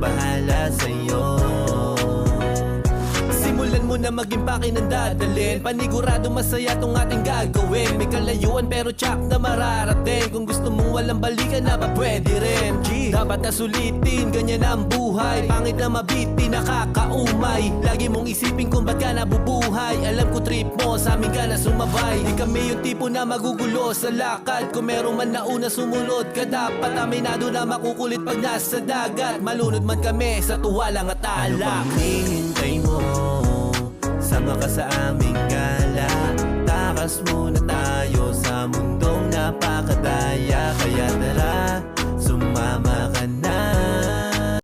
bahala sa'yo. Simulan mo na maging pakinandadalin, panigurado masaya tong ating gagawin. May kalayuan pero tsak na mararating. Kung gusto mong walang balikan na ba pwede rin. Dapat na sulitin, ganyan ang buhay. Pangit na mabiti, nakakaumay. Lagi mong isipin kung ba't ka nabubuhay. Alam ko trip mo, sa amin ka na sumabay. Di kami yung tipo na magugulo sa lakad. Kung meron man nauna sumunod ka, dapat aminado na makukulit pag nasa dagat. Malunod man kami sa tuwalang at alak. Ano bang hihintay mo? Sama ka sa aming gala. Takas muna tayo sa mundong napakadaya. Kaya tara,